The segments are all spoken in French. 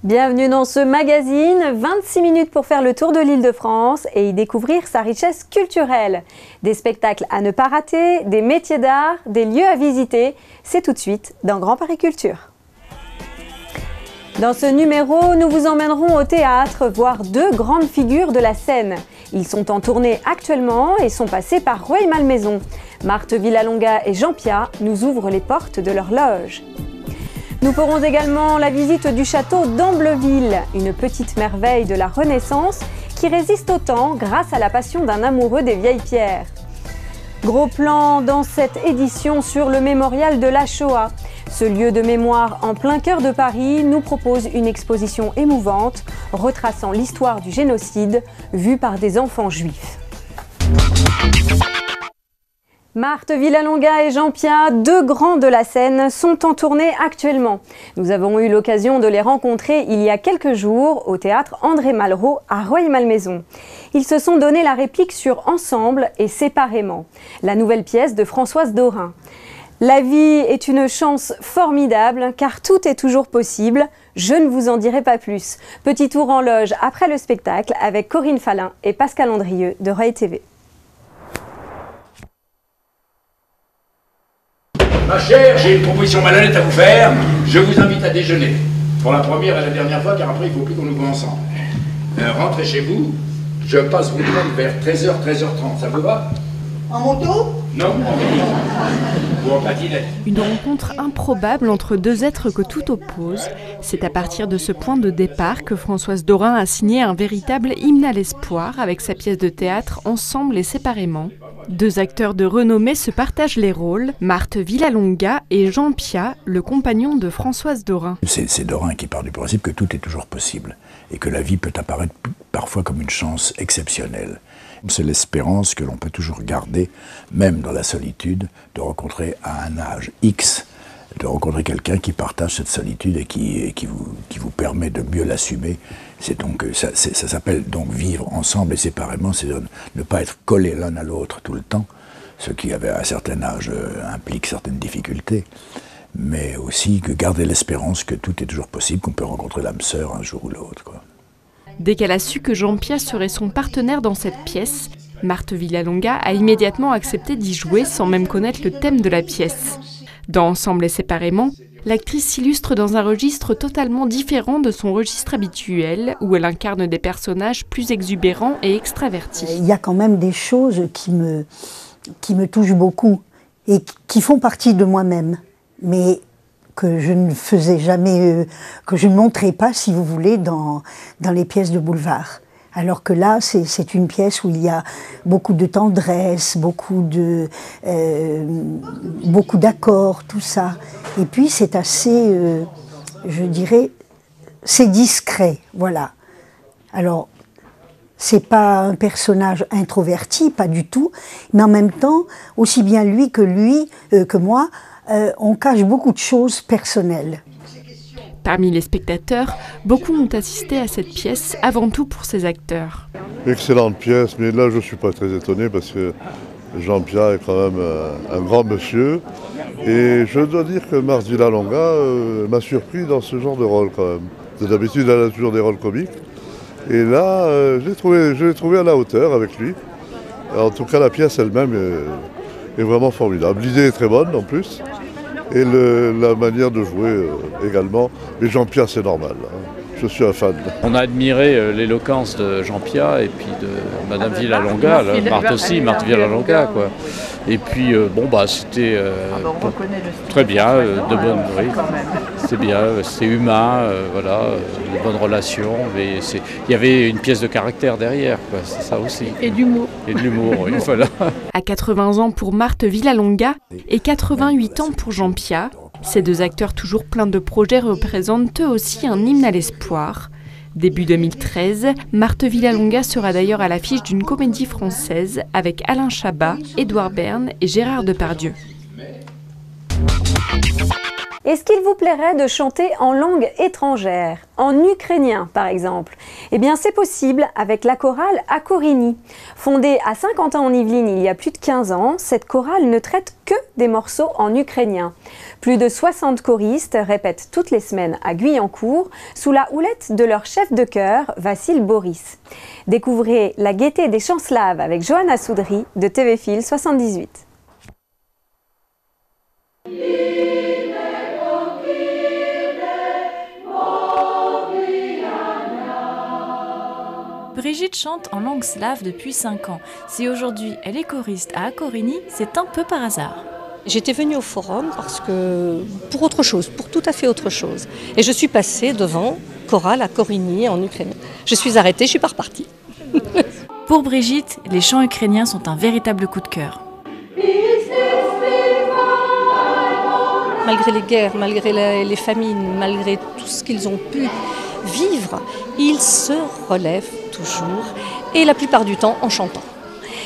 Bienvenue dans ce magazine, 26 minutes pour faire le tour de l'Île-de-France et y découvrir sa richesse culturelle. Des spectacles à ne pas rater, des métiers d'art, des lieux à visiter, c'est tout de suite dans Grand Paris Culture. Dans ce numéro, nous vous emmènerons au théâtre voir deux grandes figures de la scène. Ils sont en tournée actuellement et sont passés par Rueil-Malmaison. Marthe Villalonga et Jean Piat nous ouvrent les portes de leur loge. Nous ferons également la visite du château d'Ambleville, une petite merveille de la Renaissance qui résiste au temps grâce à la passion d'un amoureux des vieilles pierres. Gros plan dans cette édition sur le mémorial de la Shoah. Ce lieu de mémoire en plein cœur de Paris nous propose une exposition émouvante retraçant l'histoire du génocide vue par des enfants juifs. Marthe Villalonga et Jean Piat, deux grands de la scène, sont en tournée actuellement. Nous avons eu l'occasion de les rencontrer il y a quelques jours au théâtre André Malraux à Rueil-Malmaison. Ils se sont donné la réplique sur Ensemble et séparément, la nouvelle pièce de Françoise Dorin. La vie est une chance formidable car tout est toujours possible. Je ne vous en dirai pas plus. Petit tour en loge après le spectacle avec Corinne Fallin et Pascal Andrieux de Rueil TV. Ma chère, j'ai une proposition malhonnête à vous faire. Je vous invite à déjeuner. Pour la première et la dernière fois, car après, il ne faut plus qu'on nous voit ensemble. Rentrez chez vous. Je passe vous prendre vers 13h, 13h30. Ça vous va? En moto? Non, en moto. Ou en patinette. Une rencontre improbable entre deux êtres que tout oppose. C'est à partir de ce point de départ que Françoise Dorin a signé un véritable hymne à l'espoir avec sa pièce de théâtre Ensemble et séparément. Deux acteurs de renommée se partagent les rôles, Marthe Villalonga et Jean Piat, le compagnon de Françoise Dorin. C'est Dorin qui part du principe que tout est toujours possible et que la vie peut apparaître parfois comme une chance exceptionnelle. C'est l'espérance que l'on peut toujours garder, même dans la solitude, de rencontrer à un âge X, de rencontrer quelqu'un qui partage cette solitude et qui vous permet de mieux l'assumer. Ça s'appelle donc vivre ensemble et séparément, c'est ne pas être collés l'un à l'autre tout le temps, ce qui, à un certain âge, implique certaines difficultés, mais aussi que garder l'espérance que tout est toujours possible, qu'on peut rencontrer l'âme sœur un jour ou l'autre, quoi. Dès qu'elle a su que Jean Piat serait son partenaire dans cette pièce, Marthe Villalonga a immédiatement accepté d'y jouer sans même connaître le thème de la pièce. Dans Ensemble et séparément, l'actrice s'illustre dans un registre totalement différent de son registre habituel, où elle incarne des personnages plus exubérants et extravertis. Il y a quand même des choses qui me touchent beaucoup et qui font partie de moi-même, mais que je ne faisais jamais, que je ne montrais pas, si vous voulez, dans les pièces de boulevard. Alors que là, c'est une pièce où il y a beaucoup de tendresse, beaucoup d'accords, tout ça. Et puis c'est assez, je dirais, c'est discret, voilà. Alors, c'est pas un personnage introverti, pas du tout, mais en même temps, aussi bien lui que moi, on cache beaucoup de choses personnelles. Parmi les spectateurs, beaucoup ont assisté à cette pièce, avant tout pour ses acteurs. Excellente pièce, mais là je ne suis pas très étonné parce que Jean Piat est quand même un grand monsieur. Et je dois dire que Marthe Villalonga m'a surpris dans ce genre de rôle quand même. D'habitude elle a toujours des rôles comiques. Et là, je l'ai trouvé à la hauteur avec lui. En tout cas la pièce elle-même est vraiment formidable. L'idée est très bonne en plus. Et la manière de jouer également. Mais Jean Piat, c'est normal. Hein. Je suis un fan. On a admiré l'éloquence de Jean Piat et puis de Madame Villalonga, Marthe aussi, Marthe Villalonga, quoi. Et puis, c'était très bien, de bonnes bruits. C'est bien, c'est humain, de bonnes relations. Mais il y avait une pièce de caractère derrière, quoi. C'est ça aussi. Et d'humour. Et de l'humour, oui, voilà. À 80 ans pour Marthe Villalonga et 88 ans pour Jean Piat, ces deux acteurs toujours pleins de projets représentent eux aussi un hymne à l'espoir. Début 2013, Marthe Villalonga sera d'ailleurs à l'affiche d'une comédie française avec Alain Chabat, Édouard Bern et Gérard Depardieu. Est-ce qu'il vous plairait de chanter en langue étrangère, en ukrainien par exemple? Eh bien c'est possible avec la chorale Akorini. Fondée à Saint-Quentin-en-Yvelines il y a plus de 15 ans, cette chorale ne traite que des morceaux en ukrainien. Plus de 60 choristes répètent toutes les semaines à Guyancourt sous la houlette de leur chef de chœur, Vassil Boris. Découvrez la gaieté des chants slaves avec Johanna Soudry de TV Fil 78. Brigitte chante en langue slave depuis 5 ans. Si aujourd'hui elle est choriste à Akorini, c'est un peu par hasard. J'étais venue au forum pour autre chose, pour tout à fait autre chose. Et je suis passée devant chorale à Akorini en ukrainien. Je suis arrêtée, je suis pas repartie. Pour Brigitte, les chants ukrainiens sont un véritable coup de cœur. Malgré les guerres, malgré les famines, malgré tout ce qu'ils ont pu vivre, ils se relèvent toujours, et la plupart du temps en chantant.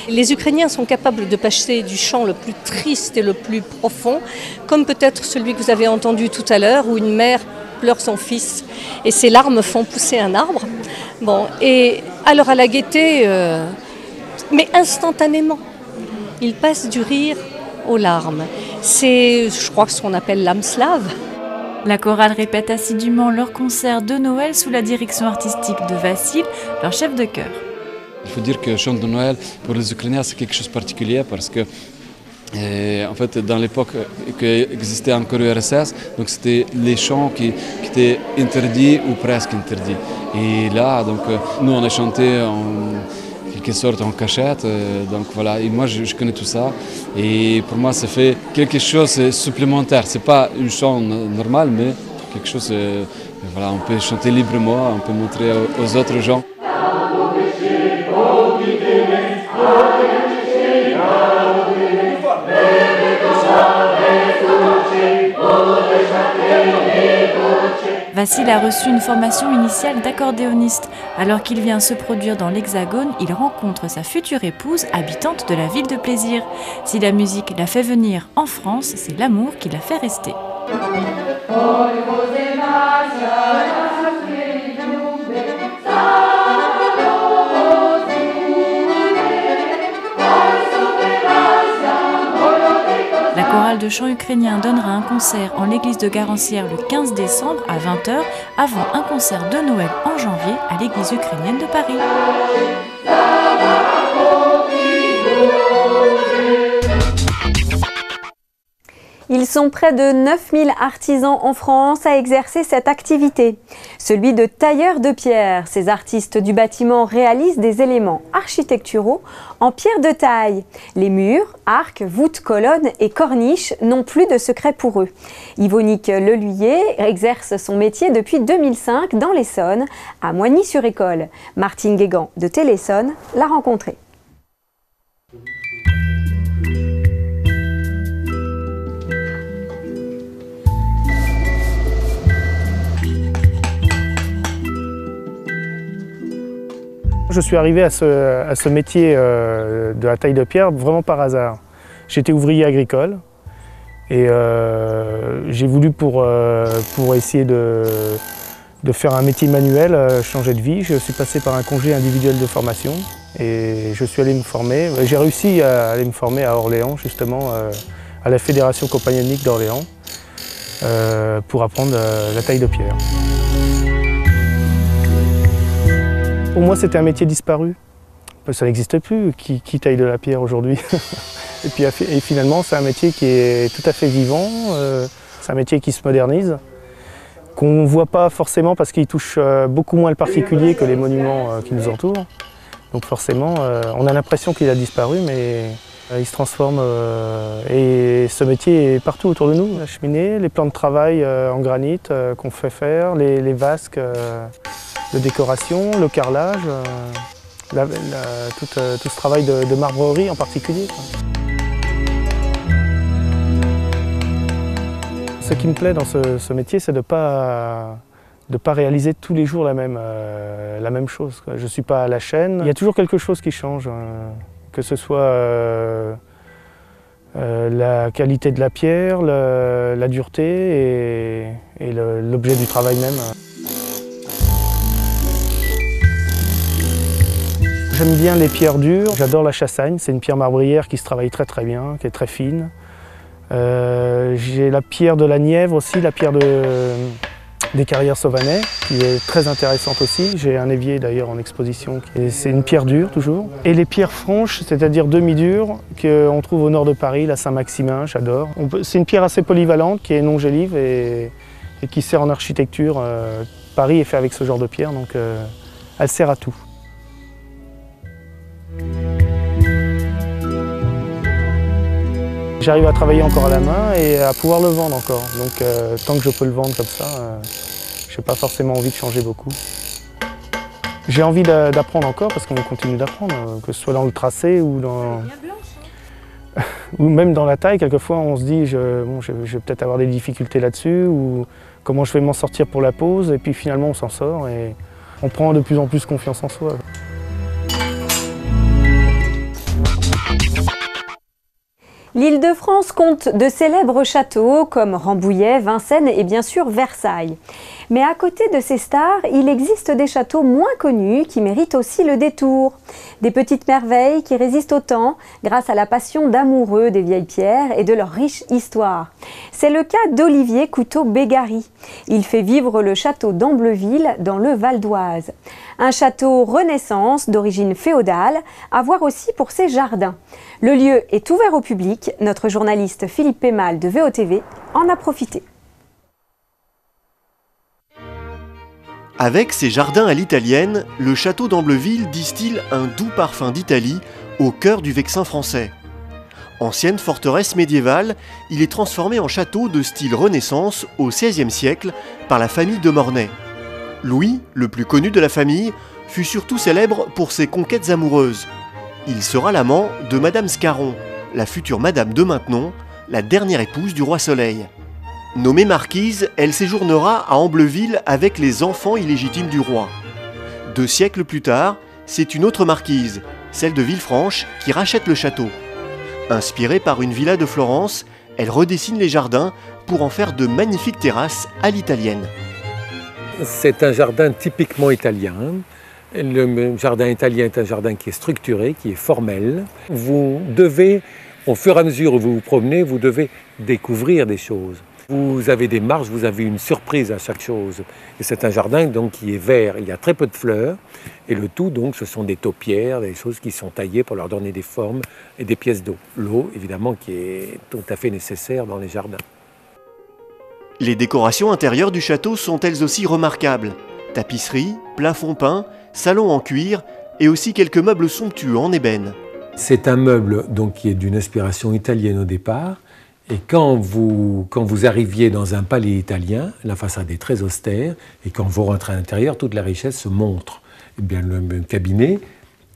Les Ukrainiens sont capables de passer du chant le plus triste et le plus profond, comme peut-être celui que vous avez entendu tout à l'heure, où une mère pleure son fils et ses larmes font pousser un arbre. Bon, et alors à la gaieté, mais instantanément, ils passent du rire aux larmes. C'est, je crois, ce qu'on appelle l'âme slave. La chorale répète assidûment leur concert de Noël sous la direction artistique de Vassil, leur chef de chœur. Il faut dire que le chant de Noël, pour les Ukrainiens, c'est quelque chose de particulier parce que, en fait, dans l'époque qu'existait encore l'URSS, donc c'était les chants qui étaient interdits ou presque interdits. Et là, donc, nous, on a chanté en quelque sorte en cachette, donc voilà. Et moi, je connais tout ça. Et pour moi, ça fait quelque chose de supplémentaire. C'est pas une chant normale, mais quelque chose. Voilà, on peut chanter librement, on peut montrer aux autres gens. Vassil a reçu une formation initiale d'accordéoniste. Alors qu'il vient se produire dans l'Hexagone, il rencontre sa future épouse, habitante de la ville de Plaisir. Si la musique l'a fait venir en France, c'est l'amour qui l'a fait rester. La chorale de chant ukrainien donnera un concert en l'église de Garancières le 15 décembre à 20h, avant un concert de Noël en janvier à l'église ukrainienne de Paris. Ils sont près de 9000 artisans en France à exercer cette activité. Celui de tailleur de pierre. Ces artistes du bâtiment réalisent des éléments architecturaux en pierre de taille. Les murs, arcs, voûtes, colonnes et corniches n'ont plus de secret pour eux. Yvonique Leluyer exerce son métier depuis 2005 dans l'Essonne, à Moigny-sur-École. Martine Guégan de Téléssonne l'a rencontré. Je suis arrivé à ce métier de la taille de pierre vraiment par hasard. J'étais ouvrier agricole et j'ai voulu pour essayer de faire un métier manuel, changer de vie. Je suis passé par un congé individuel de formation et je suis allé me former. J'ai réussi à aller me former à Orléans, justement, à la Fédération compagnonnique d'Orléans, pour apprendre la taille de pierre. Pour moi, c'était un métier disparu. Ça n'existe plus, qui taille de la pierre aujourd'hui. et finalement, c'est un métier qui est tout à fait vivant. C'est un métier qui se modernise, qu'on ne voit pas forcément parce qu'il touche beaucoup moins le particulier que les monuments qui nous entourent. Donc forcément, on a l'impression qu'il a disparu, mais il se transforme. Et ce métier est partout autour de nous. La cheminée, les plans de travail en granit qu'on fait faire, les vasques de décoration, le carrelage, tout ce travail de marbrerie en particulier. Ce qui me plaît dans ce métier, c'est de pas réaliser tous les jours la même chose. Je ne suis pas à la chaîne. Il y a toujours quelque chose qui change, que ce soit la qualité de la pierre, la dureté et l'objet du travail même. J'aime bien les pierres dures, j'adore la chassagne, c'est une pierre marbrière qui se travaille très très bien, qui est très fine. J'ai la pierre de la Nièvre aussi, la pierre des Carrières Sauvanais, qui est très intéressante aussi. J'ai un évier d'ailleurs en exposition, c'est une pierre dure toujours. Et les pierres franches, c'est-à-dire demi-dures, qu'on trouve au nord de Paris, la Saint-Maximin, j'adore. C'est une pierre assez polyvalente qui est non gélive et qui sert en architecture. Paris est fait avec ce genre de pierre, donc elle sert à tout. J'arrive à travailler encore à la main et à pouvoir le vendre encore. Donc tant que je peux le vendre comme ça, je n'ai pas forcément envie de changer beaucoup. J'ai envie d'apprendre encore parce qu'on continue d'apprendre, que ce soit dans le tracé ou ou même dans la taille. Quelquefois on se dit je vais peut-être avoir des difficultés là-dessus ou comment je vais m'en sortir pour la pose et puis finalement on s'en sort et on prend de plus en plus confiance en soi. L'Île-de-France compte de célèbres châteaux comme Rambouillet, Vincennes et bien sûr Versailles. Mais à côté de ces stars, il existe des châteaux moins connus qui méritent aussi le détour. Des petites merveilles qui résistent au temps grâce à la passion d'amoureux des vieilles pierres et de leur riche histoire. C'est le cas d'Olivier Couteau-Bégary. Il fait vivre le château d'Ambleville dans le Val d'Oise. Un château Renaissance d'origine féodale, à voir aussi pour ses jardins. Le lieu est ouvert au public. Notre journaliste Philippe Pémal de VOTV en a profité. Avec ses jardins à l'italienne, le château d'Ambleville distille un doux parfum d'Italie au cœur du Vexin français. Ancienne forteresse médiévale, il est transformé en château de style Renaissance au XVIe siècle par la famille de Mornay. Louis, le plus connu de la famille, fut surtout célèbre pour ses conquêtes amoureuses. Il sera l'amant de Madame Scarron, la future Madame de Maintenon, la dernière épouse du roi Soleil. Nommée marquise, elle séjournera à Ambleville avec les enfants illégitimes du roi. 2 siècles plus tard, c'est une autre marquise, celle de Villefranche, qui rachète le château. Inspirée par une villa de Florence, elle redessine les jardins pour en faire de magnifiques terrasses à l'italienne. C'est un jardin typiquement italien. Le jardin italien est un jardin qui est structuré, qui est formel. Vous devez, au fur et à mesure où vous vous promenez, vous devez découvrir des choses. Vous avez des marches, vous avez une surprise à chaque chose. Et c'est un jardin donc qui est vert, il y a très peu de fleurs. Et le tout donc ce sont des taupières, des choses qui sont taillées pour leur donner des formes et des pièces d'eau. L'eau évidemment qui est tout à fait nécessaire dans les jardins. Les décorations intérieures du château sont elles aussi remarquables. Tapisserie, plafond peint, salon en cuir et aussi quelques meubles somptueux en ébène. C'est un meuble donc, qui est d'une inspiration italienne au départ. Et quand vous arriviez dans un palais italien, la façade est très austère. Et quand vous rentrez à l'intérieur, toute la richesse se montre. Eh bien, le cabinet,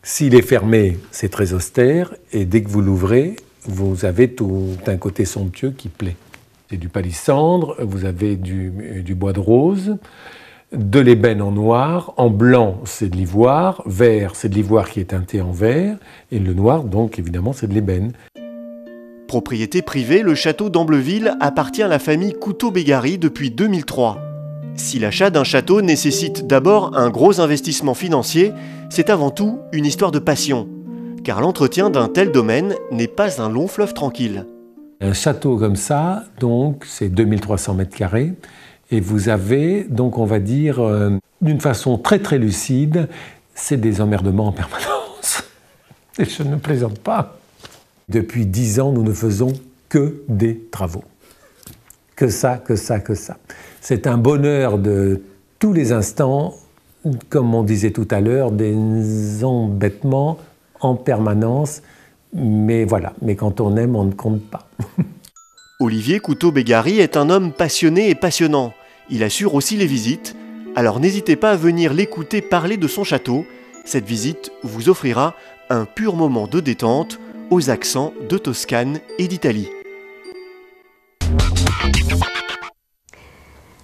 s'il est fermé, c'est très austère. Et dès que vous l'ouvrez, vous avez tout un côté somptueux qui plaît. C'est du palissandre, vous avez du bois de rose, de l'ébène en noir, en blanc c'est de l'ivoire, vert c'est de l'ivoire qui est teinté en vert, et le noir donc évidemment c'est de l'ébène. Propriété privée, le château d'Ambleville appartient à la famille Couteau-Bégary depuis 2003. Si l'achat d'un château nécessite d'abord un gros investissement financier, c'est avant tout une histoire de passion, car l'entretien d'un tel domaine n'est pas un long fleuve tranquille. Un château comme ça, donc c'est 2300 m², et vous avez, donc on va dire, d'une façon très très lucide, c'est des emmerdements en permanence. Et je ne plaisante pas. Depuis 10 ans, nous ne faisons que des travaux. Que ça, que ça, que ça. C'est un bonheur de tous les instants, comme on disait tout à l'heure, des embêtements en permanence. Mais voilà, mais quand on aime, on ne compte pas. Olivier Couteau-Bégary est un homme passionné et passionnant. Il assure aussi les visites, alors n'hésitez pas à venir l'écouter parler de son château. Cette visite vous offrira un pur moment de détente aux accents de Toscane et d'Italie.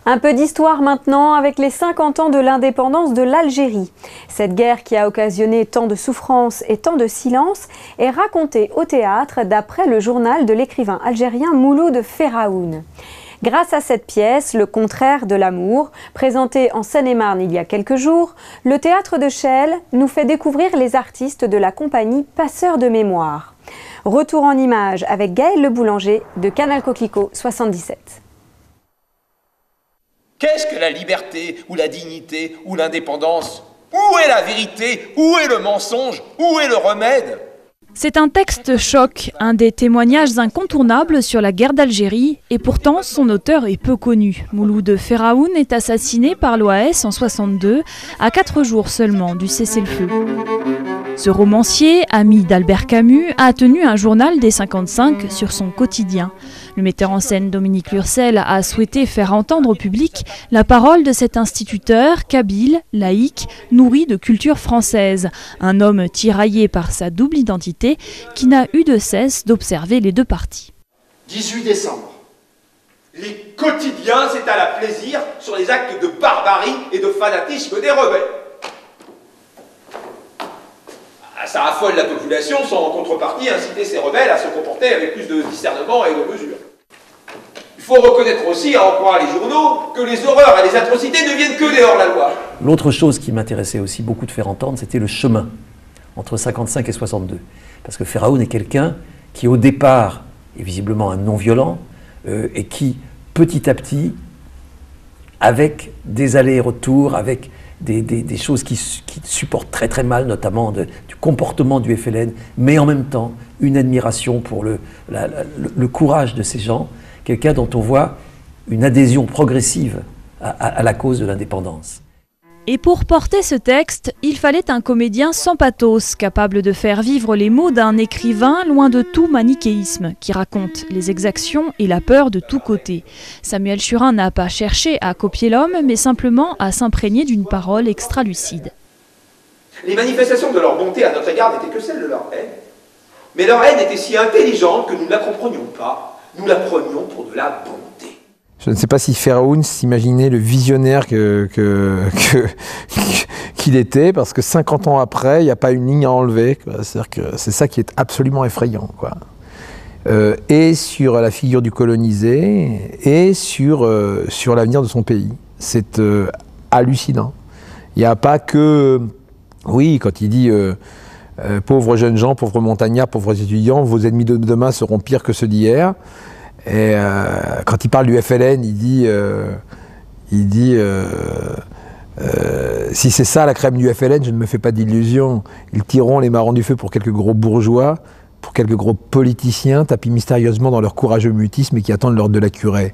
Un peu d'histoire maintenant avec les 50 ans de l'indépendance de l'Algérie. Cette guerre qui a occasionné tant de souffrances et tant de silence est racontée au théâtre d'après le journal de l'écrivain algérien Mouloud Ferraoun. Grâce à cette pièce, Le contraire de l'amour, présentée en Seine-et-Marne il y a quelques jours, le théâtre de Chelles nous fait découvrir les artistes de la compagnie Passeurs de mémoire. Retour en images avec Gaël Le Boulanger de Canal Coquelicot 77. Qu'est-ce que la liberté ou la dignité ou l'indépendance? Où est la vérité? Où est le mensonge? Où est le remède? C'est un texte choc, un des témoignages incontournables sur la guerre d'Algérie, et pourtant son auteur est peu connu. Mouloud Ferraoun est assassiné par l'OAS en 62, à 4 jours seulement du cessez-le-feu. Ce romancier, ami d'Albert Camus, a tenu un journal des 55 sur son quotidien. Le metteur en scène Dominique Lurcel a souhaité faire entendre au public la parole de cet instituteur kabyle, laïque, nourri de culture française. Un homme tiraillé par sa double identité qui n'a eu de cesse d'observer les deux parties. 18 décembre. Les quotidiens s'étalent à plaisir sur les actes de barbarie et de fanatisme des rebelles. Ça affole la population sans en contrepartie inciter ces rebelles à se comporter avec plus de discernement et de mesure. Il faut reconnaître aussi, à en croire les journaux, que les horreurs et les atrocités ne viennent que des hors-la-loi. L'autre chose qui m'intéressait aussi beaucoup de faire entendre, c'était le chemin entre 55 et 62. Parce que Ferraoun est quelqu'un qui, au départ, est visiblement un non-violent et qui, petit à petit, avec des allers-retours, avec des choses qui supportent très très mal, notamment du comportement du FLN, mais en même temps une admiration pour le courage de ces gens, quelqu'un dont on voit une adhésion progressive à la cause de l'indépendance. Et pour porter ce texte, il fallait un comédien sans pathos, capable de faire vivre les mots d'un écrivain loin de tout manichéisme, qui raconte les exactions et la peur de tous côtés. Samuel Churin n'a pas cherché à copier l'homme, mais simplement à s'imprégner d'une parole extra-lucide. Les manifestations de leur bonté à notre égard n'étaient que celles de leur haine. Mais leur haine était si intelligente que nous ne la comprenions pas. Nous la prenions pour de la bonté. Je ne sais pas si Ferraoun s'imaginait le visionnaire qu'il était, parce que 50 ans après, il n'y a pas une ligne à enlever. C'est-à-dire que c'est ça qui est absolument effrayant, quoi. Et sur la figure du colonisé, et sur l'avenir de son pays. C'est hallucinant. Il n'y a pas que... Oui, quand il dit pauvres jeunes gens, pauvres montagnards, pauvres étudiants, vos ennemis de demain seront pires que ceux d'hier. Et quand il parle du FLN, il dit si c'est ça la crème du FLN, je ne me fais pas d'illusions. Ils tireront les marrons du feu pour quelques gros bourgeois, pour quelques gros politiciens, tapis mystérieusement dans leur courageux mutisme et qui attendent l'ordre de la curée.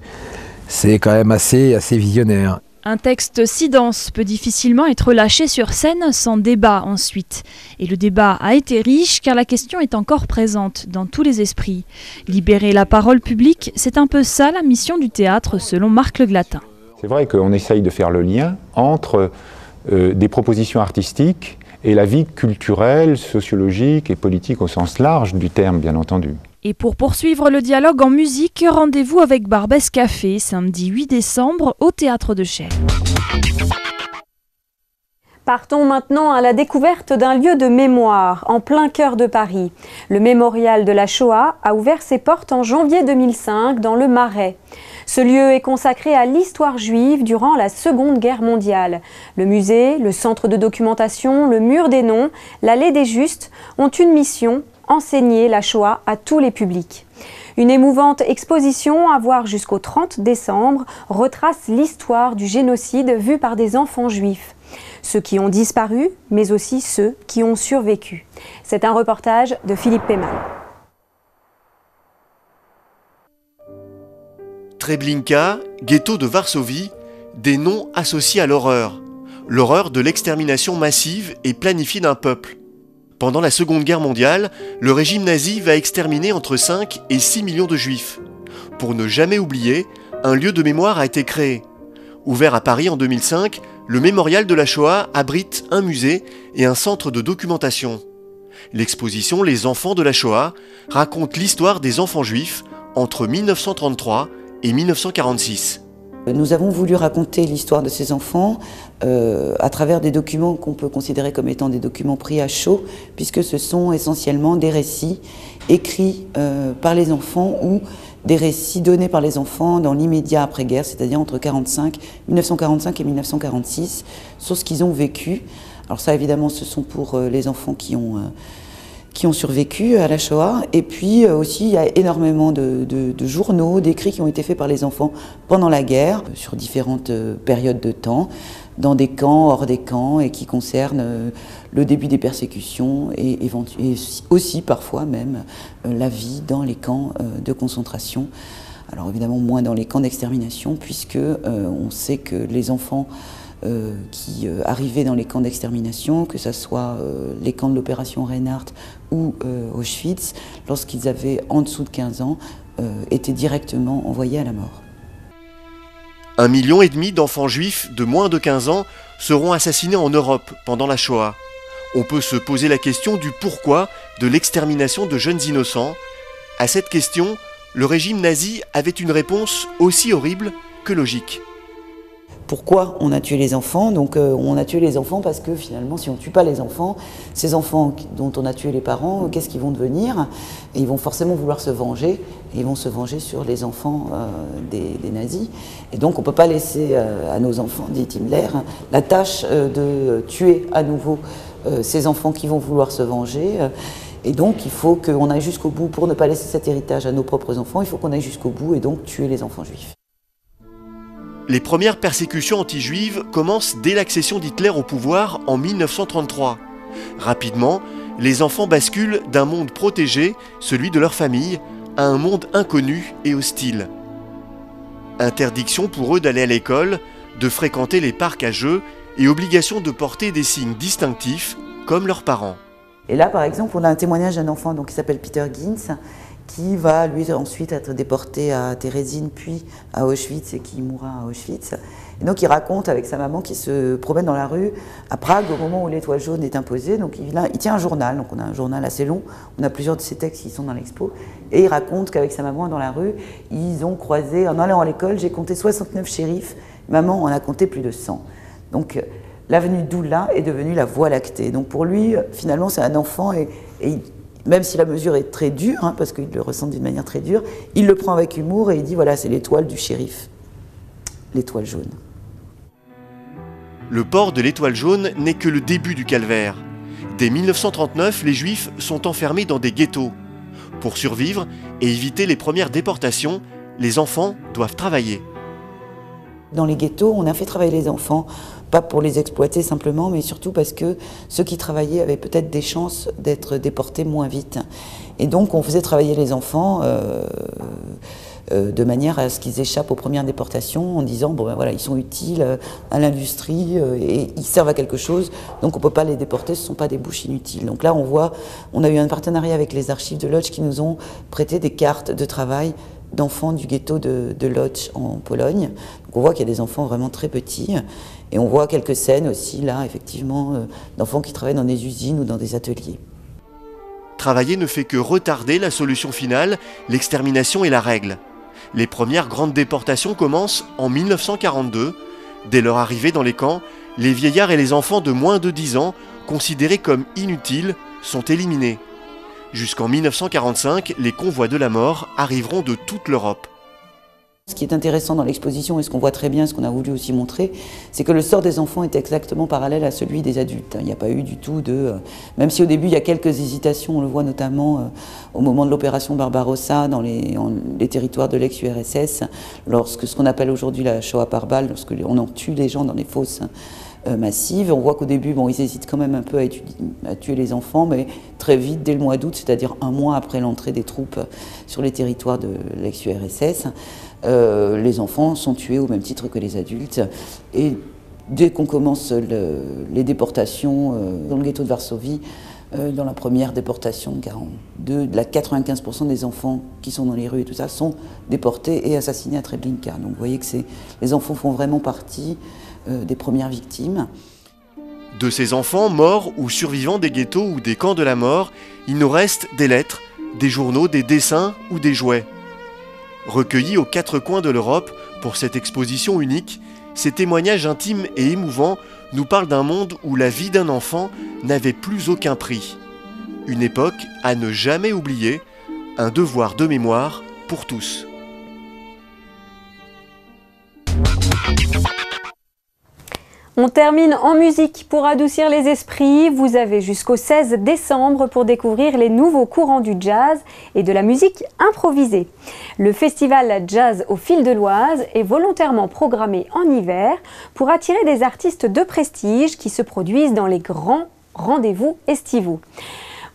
C'est quand même assez visionnaire. Un texte si dense peut difficilement être lâché sur scène sans débat ensuite. Et le débat a été riche car la question est encore présente dans tous les esprits. Libérer la parole publique, c'est un peu ça la mission du théâtre selon Marc Le Glatin. C'est vrai qu'on essaye de faire le lien entre des propositions artistiques et la vie culturelle, sociologique et politique au sens large du terme, bien entendu. Et pour poursuivre le dialogue en musique, rendez-vous avec Barbès Café, samedi 8 décembre, au Théâtre de Chelles. Partons maintenant à la découverte d'un lieu de mémoire en plein cœur de Paris. Le mémorial de la Shoah a ouvert ses portes en janvier 2005 dans le Marais. Ce lieu est consacré à l'histoire juive durant la Seconde Guerre mondiale. Le musée, le centre de documentation, le mur des noms, l'allée des Justes ont une mission: enseigner la Shoah à tous les publics. Une émouvante exposition à voir jusqu'au 30 décembre retrace l'histoire du génocide vu par des enfants juifs. Ceux qui ont disparu, mais aussi ceux qui ont survécu. C'est un reportage de Philippe Peymal. Treblinka, ghetto de Varsovie, des noms associés à l'horreur. L'horreur de l'extermination massive et planifiée d'un peuple. Pendant la Seconde Guerre mondiale, le régime nazi va exterminer entre 5 et 6 millions de juifs. Pour ne jamais oublier, un lieu de mémoire a été créé. Ouvert à Paris en 2005, le mémorial de la Shoah abrite un musée et un centre de documentation. L'exposition Les enfants de la Shoah raconte l'histoire des enfants juifs entre 1933 et 1946. Nous avons voulu raconter l'histoire de ces enfants à travers des documents qu'on peut considérer comme étant des documents pris à chaud, puisque ce sont essentiellement des récits écrits par les enfants ou des récits donnés par les enfants dans l'immédiat après-guerre, c'est-à-dire entre 1945 et 1946, sur ce qu'ils ont vécu. Alors ça, évidemment, ce sont pour les enfants qui ont survécu à la Shoah. Et puis aussi, il y a énormément de journaux, d'écrits qui ont été faits par les enfants pendant la guerre, sur différentes périodes de temps, dans des camps, hors des camps, et qui concernent le début des persécutions et aussi parfois même la vie dans les camps de concentration. Alors évidemment moins dans les camps d'extermination, puisque on sait que les enfants qui arrivaient dans les camps d'extermination, que ce soit les camps de l'opération Reinhardt ou Auschwitz, lorsqu'ils avaient en dessous de 15 ans, étaient directement envoyés à la mort. 1,5 million d'enfants juifs de moins de 15 ans seront assassinés en Europe pendant la Shoah. On peut se poser la question du pourquoi de l'extermination de jeunes innocents. À cette question, le régime nazi avait une réponse aussi horrible que logique. Pourquoi on a tué les enfants? Donc on a tué les enfants parce que finalement, si on ne tue pas les enfants, ces enfants dont on a tué les parents, qu'est-ce qu'ils vont devenir? Et ils vont forcément vouloir se venger, et ils vont se venger sur les enfants des nazis. Et donc on ne peut pas laisser à nos enfants, dit Himmler, la tâche de tuer à nouveau ces enfants qui vont vouloir se venger. Et donc il faut qu'on aille jusqu'au bout, pour ne pas laisser cet héritage à nos propres enfants, il faut qu'on aille jusqu'au bout et donc tuer les enfants juifs. Les premières persécutions anti-juives commencent dès l'accession d'Hitler au pouvoir en 1933. Rapidement, les enfants basculent d'un monde protégé, celui de leur famille, à un monde inconnu et hostile. Interdiction pour eux d'aller à l'école, de fréquenter les parcs à jeux et obligation de porter des signes distinctifs comme leurs parents. Et là, par exemple, on a un témoignage d'un enfant qui s'appelle Peter Ginz, qui va lui ensuite être déporté à Térésine, puis à Auschwitz, et qui mourra à Auschwitz. Et donc il raconte avec sa maman qui se promène dans la rue à Prague au moment où l'étoile jaune est imposée. Donc il tient un journal, donc on a un journal assez long, on a plusieurs de ses textes qui sont dans l'expo, et il raconte qu'avec sa maman dans la rue, ils ont croisé, en allant à l'école, j'ai compté 69 shérifs, maman en a compté plus de 100. Donc l'avenue Doula est devenue la Voie lactée. Donc pour lui, finalement, c'est un enfant, et même si la mesure est très dure, parce qu'il le ressent d'une manière très dure, il le prend avec humour et il dit voilà, c'est l'étoile du shérif, l'étoile jaune. Le port de l'étoile jaune n'est que le début du calvaire. Dès 1939, les Juifs sont enfermés dans des ghettos. Pour survivre et éviter les premières déportations, les enfants doivent travailler. Dans les ghettos, on a fait travailler les enfants, pas pour les exploiter simplement, mais surtout parce que ceux qui travaillaient avaient peut-être des chances d'être déportés moins vite. Et donc on faisait travailler les enfants de manière à ce qu'ils échappent aux premières déportations en disant bon ben voilà, ils sont utiles à l'industrie et ils servent à quelque chose, donc on ne peut pas les déporter, ce ne sont pas des bouches inutiles. Donc là on a eu un partenariat avec les archives de Łódź qui nous ont prêté des cartes de travail d'enfants du ghetto de Łódź en Pologne. Donc on voit qu'il y a des enfants vraiment très petits, et on voit quelques scènes aussi là, effectivement, d'enfants qui travaillent dans des usines ou dans des ateliers. Travailler ne fait que retarder la solution finale, l'extermination est la règle. Les premières grandes déportations commencent en 1942. Dès leur arrivée dans les camps, les vieillards et les enfants de moins de 10 ans, considérés comme inutiles, sont éliminés. Jusqu'en 1945, les convois de la mort arriveront de toute l'Europe. Ce qui est intéressant dans l'exposition, et ce qu'on voit très bien, ce qu'on a voulu aussi montrer, c'est que le sort des enfants est exactement parallèle à celui des adultes. Il n'y a pas eu du tout de... Même si au début il y a quelques hésitations, on le voit notamment au moment de l'opération Barbarossa dans les territoires de l'ex-URSS, lorsque ce qu'on appelle aujourd'hui la Shoah par balle, lorsque on en tue les gens dans les fosses massive. On voit qu'au début, ils hésitent quand même un peu à tuer les enfants, mais très vite, dès le mois d'août, c'est-à-dire un mois après l'entrée des troupes sur les territoires de l'ex-URSS, les enfants sont tués au même titre que les adultes. Et dès qu'on commence les déportations dans le ghetto de Varsovie, dans la première déportation de 1942, 95% des enfants qui sont dans les rues et tout ça sont déportés et assassinés à Treblinka. Donc vous voyez que les enfants font vraiment partie des premières victimes. De ces enfants morts ou survivants des ghettos ou des camps de la mort, il nous reste des lettres, des journaux, des dessins ou des jouets. Recueillis aux quatre coins de l'Europe pour cette exposition unique, ces témoignages intimes et émouvants nous parlent d'un monde où la vie d'un enfant n'avait plus aucun prix. Une époque à ne jamais oublier, un devoir de mémoire pour tous. On termine en musique pour adoucir les esprits. Vous avez jusqu'au 16 décembre pour découvrir les nouveaux courants du jazz et de la musique improvisée. Le festival Jazz au fil de l'Oise est volontairement programmé en hiver pour attirer des artistes de prestige qui se produisent dans les grands rendez-vous estivaux.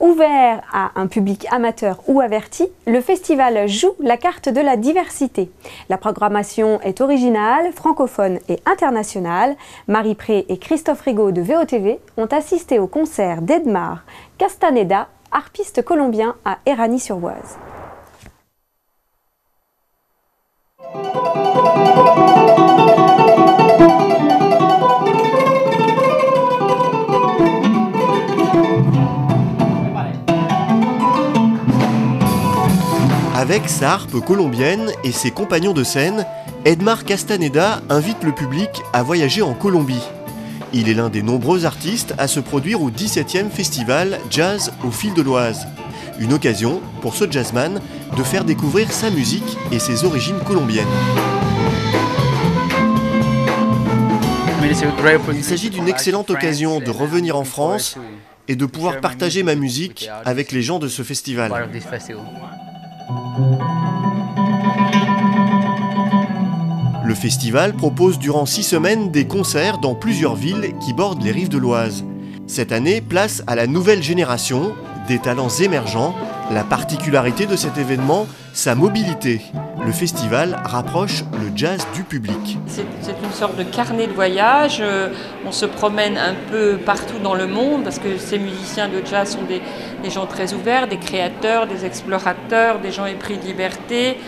Ouvert à un public amateur ou averti, le festival joue la carte de la diversité. La programmation est originale, francophone et internationale. Marie Pré et Christophe Rigaud de VOTV ont assisté au concert d'Edmar Castaneda, harpiste colombien à Éragny-sur-Oise. Avec sa harpe colombienne et ses compagnons de scène, Edmar Castaneda invite le public à voyager en Colombie. Il est l'un des nombreux artistes à se produire au 17e festival Jazz au fil de l'Oise. Une occasion pour ce jazzman de faire découvrir sa musique et ses origines colombiennes. Il s'agit d'une excellente occasion de revenir en France et de pouvoir partager ma musique avec les gens de ce festival. Le festival propose durant 6 semaines des concerts dans plusieurs villes qui bordent les rives de l'Oise. Cette année, place à la nouvelle génération, des talents émergents. La particularité de cet événement, sa mobilité. Le festival rapproche le jazz du public. C'est une sorte de carnet de voyage. On se promène un peu partout dans le monde parce que ces musiciens de jazz sont des gens très ouverts, des créateurs, des explorateurs, des gens épris de liberté,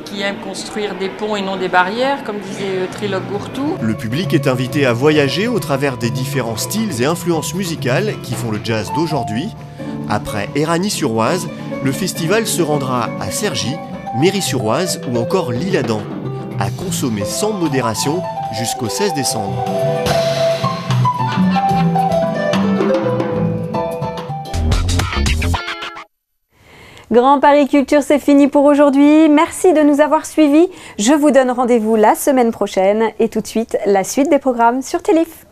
qui aiment construire des ponts et non des barrières, comme disait Trilok Gourtou. Le public est invité à voyager au travers des différents styles et influences musicales qui font le jazz d'aujourd'hui. Après Éragny-sur-Oise, le festival se rendra à Cergy, Méry-sur-Oise ou encore l'Isle-Adam, à consommer sans modération jusqu'au 16 décembre. Grand Paris Culture, c'est fini pour aujourd'hui. Merci de nous avoir suivis. Je vous donne rendez-vous la semaine prochaine et tout de suite, la suite des programmes sur Télif.